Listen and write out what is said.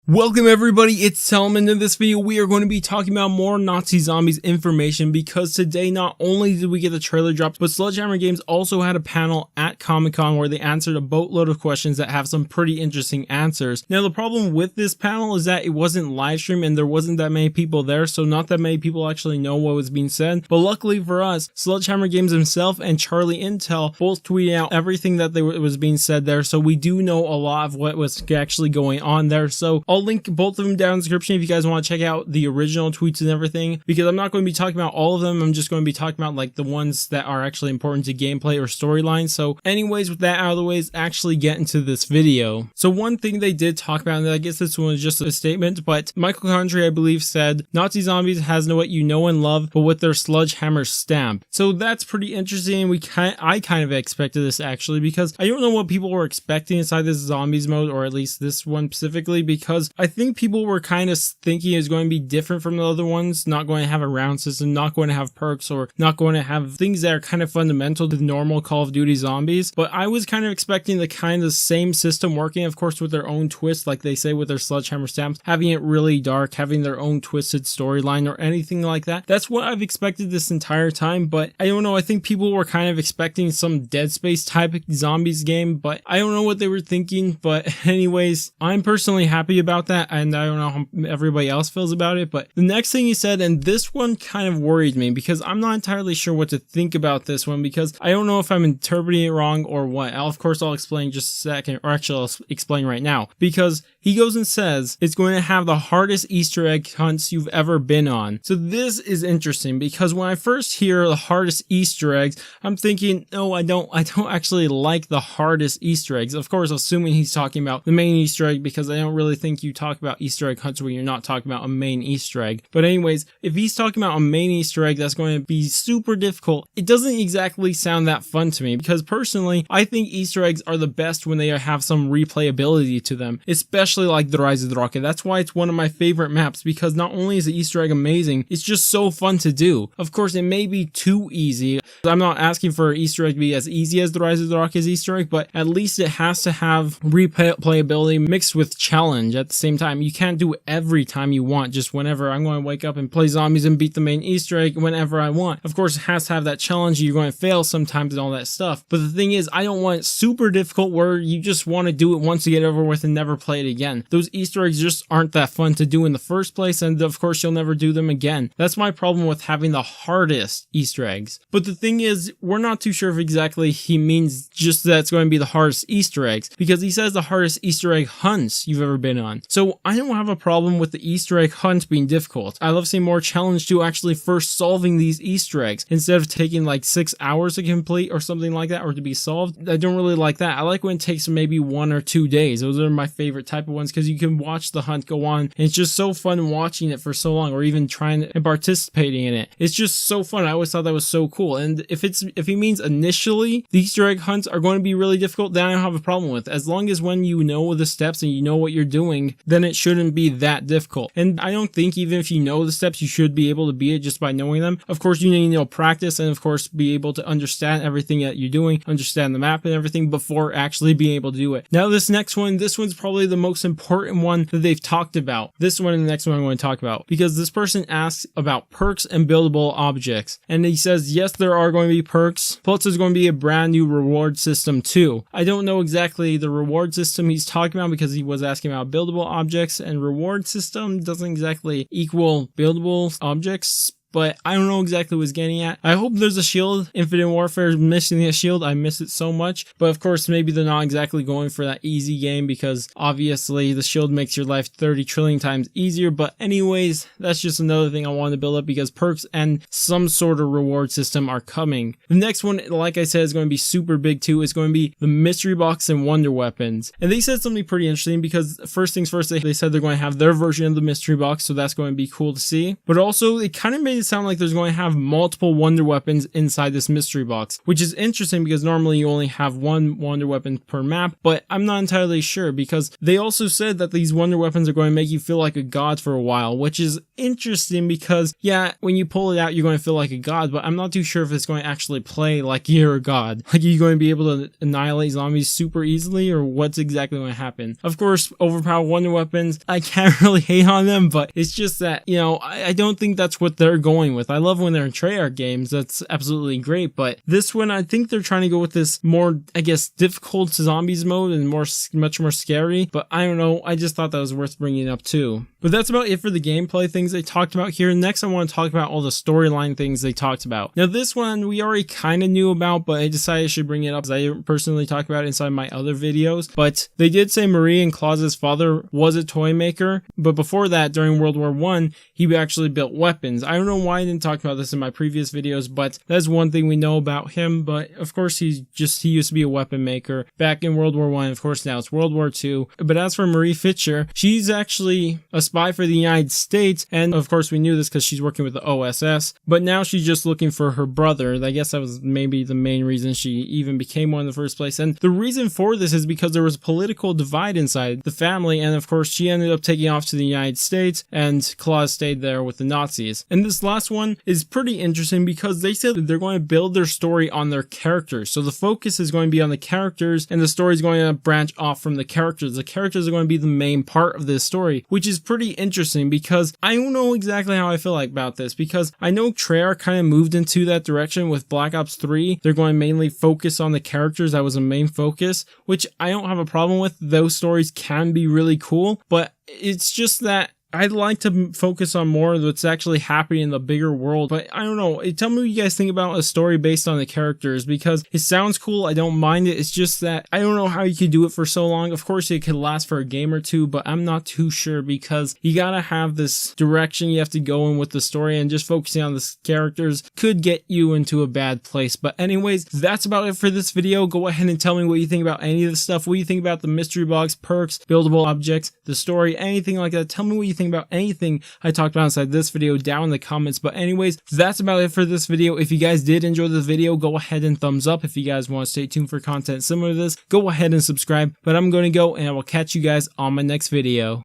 Welcome everybody, it's Selman. In this video we are going to be talking about more Nazi Zombies information because today not only did we get the trailer dropped, but Sledgehammer Games also had a panel at Comic-Con where they answered a boatload of questions that have some pretty interesting answers. Now the problem with this panel is that it wasn't live streamed and there wasn't that many people there, so not that many people actually know what was being said. But luckily for us, Sledgehammer Games himself and Charlie Intel both tweeted out everything that was being said there, so we do know a lot of what was actually going on there. So I'll link both of them down in the description if you guys want to check out the original tweets and everything, because I'm not going to be talking about all of them. I'm just going to be talking about like the ones that are actually important to gameplay or storyline. So anyways, with that out of the way, let's actually get into this video. So one thing they did talk about, and I guess this one was just a statement, but Michael Condrey, I believe, said Nazi Zombies has what you know and love, but with their Sledgehammer stamp. So that's pretty interesting. I kind of expected this actually, because I don't know what people were expecting inside this zombies mode, or at least this one specifically, because I think people were kind of thinking it's going to be different from the other ones, not going to have a round system, not going to have perks, or not going to have things that are kind of fundamental to the normal Call of Duty zombies. But I was kind of expecting the kind of same system working, of course, with their own twist, like they say with their Sledgehammer stamps, having it really dark, having their own twisted storyline or anything like that. That's what I've expected this entire time, but I don't know, I think people were kind of expecting some Dead Space type zombies game, but I don't know what they were thinking. But anyways, I'm personally happy about that, and I don't know how everybody else feels about it. But the next thing he said, and this one kind of worried me because I'm not entirely sure what to think about this one, because I don't know if I'm interpreting it wrong or what. Of course I'll explain just a second, or actually I'll explain right now, because he goes and says it's going to have the hardest Easter egg hunts you've ever been on. So this is interesting, because when I first hear the hardest Easter eggs, I'm thinking, no, I don't actually like the hardest Easter eggs. Of course, assuming he's talking about the main Easter egg, because I don't really think you talk about Easter egg hunts when you're not talking about a main Easter egg. But anyways, if he's talking about a main Easter egg that's going to be super difficult, it doesn't exactly sound that fun to me, because personally, I think Easter eggs are the best when they have some replayability to them, especially like the Rise of the Rocket. That's why it's one of my favorite maps, because not only is the Easter egg amazing, it's just so fun to do. Of course, it may be too easy. I'm not asking for Easter egg to be as easy as the Rise of the Rocket's Easter egg, but at least it has to have replayability mixed with challenge at the same time. You can't do it every time you want, just whenever I'm going to wake up and play zombies and beat the main Easter egg whenever I want. Of course, it has to have that challenge. You're going to fail sometimes and all that stuff. But the thing is, I don't want it super difficult where you just want to do it once to get over with and never play it again. Those Easter eggs just aren't that fun to do in the first place, and of course you'll never do them again. That's my problem with having the hardest Easter eggs. But the thing is, we're not too sure if exactly he means just that it's going to be the hardest Easter eggs, because he says the hardest Easter egg hunts you've ever been on. So I don't have a problem with the Easter egg hunt being difficult. I love seeing more challenge to actually first solving these Easter eggs instead of taking like 6 hours to complete or something like that, or to be solved. I don't really like that. I like when it takes maybe 1 or 2 days. Those are my favorite type of ones, because you can watch the hunt go on, and it's just so fun watching it for so long, or even trying and participating in it. It's just so fun. I always thought that was so cool. And if he means initially the Easter egg hunts are going to be really difficult, then I don't have a problem with it. As long as when you know the steps and you know what you're doing, then it shouldn't be that difficult. And I don't think even if you know the steps, you should be able to beat it just by knowing them. Of course, you need to practice, and of course be able to understand everything that you're doing, understand the map and everything before actually being able to do it. Now this next one, this one's probably the most important one that they've talked about. This one and the next one I'm going to talk about, because this person asks about perks and buildable objects, and he says yes, there are going to be perks, plus there's going to be a brand new reward system too. I don't know exactly the reward system he's talking about, because he was asking about buildable objects, and reward system doesn't exactly equal buildable objects, but I don't know exactly what he's getting at. I hope there's a shield. Infinite Warfare is missing a shield. I miss it so much. But of course, maybe they're not exactly going for that easy game, because obviously the shield makes your life 30 trillion times easier. But anyways, that's just another thing I want to build up, because perks and some sort of reward system are coming. The next one, like I said, is going to be super big too. It's going to be the mystery box and wonder weapons. And they said something pretty interesting, because first things first, they said they're going to have their version of the mystery box. So that's going to be cool to see. But also, it kind of made it sound like there's going to have multiple wonder weapons inside this mystery box, which is interesting because normally you only have one wonder weapon per map, but I'm not entirely sure because they also said that these wonder weapons are going to make you feel like a god for a while, which is interesting because, yeah, when you pull it out, you're going to feel like a god, but I'm not too sure if it's going to actually play like you're a god. Like, you're going to be able to annihilate zombies super easily, or what's exactly going to happen? Of course, overpowered wonder weapons, I can't really hate on them, but it's just that, you know, I don't think that's what they're going with. I love when they're in Treyarch games, that's absolutely great, but this one, I think they're trying to go with this more, I guess, difficult zombies mode and much more scary, but I don't know, I just thought that was worth bringing up too. But that's about it for the gameplay things they talked about here. Next, I want to talk about all the storyline things they talked about. Now, this one we already kind of knew about, but I decided I should bring it up because I personally talked about it inside my other videos. But they did say Marie and Claus's father was a toy maker, but before that, during World War I, he actually built weapons. I don't know why I didn't talk about this in my previous videos, but that's one thing we know about him. But of course, he used to be a weapon maker back in World War I. Of course, now it's World War II. But as for Marie Fisher, she's actually a spy for the United States, and of course we knew this because she's working with the OSS, but now she's just looking for her brother. I guess that was maybe the main reason she even became one in the first place, and the reason for this is because there was a political divide inside the family, and of course she ended up taking off to the United States, and Claus stayed there with the Nazis. And this last one is pretty interesting because they said that they're going to build their story on their characters, so the focus is going to be on the characters, and the story is going to branch off from the characters. The characters are going to be the main part of this story, which is pretty interesting because I don't know exactly how I feel like about this, because I know Treyarch kind of moved into that direction with Black Ops 3. They're going to mainly focus on the characters. That was a main focus, which I don't have a problem with. Those stories can be really cool, but it's just that I'd like to focus on more of what's actually happening in the bigger world, but I don't know. Tell me what you guys think about a story based on the characters, because it sounds cool. I don't mind it. It's just that I don't know how you could do it for so long. Of course, it could last for a game or two, but I'm not too sure because you gotta have this direction you have to go in with the story, and just focusing on the characters could get you into a bad place. But anyways, that's about it for this video. Go ahead and tell me what you think about any of this stuff. What do you think about the mystery box, perks, buildable objects, the story, anything like that. Tell me what you think about anything I talked about inside this video down in the comments. But anyways, that's about it for this video. If you guys did enjoy the video, go ahead and thumbs up. If you guys want to stay tuned for content similar to this, go ahead and subscribe. But I'm going to go, and I will catch you guys on my next video.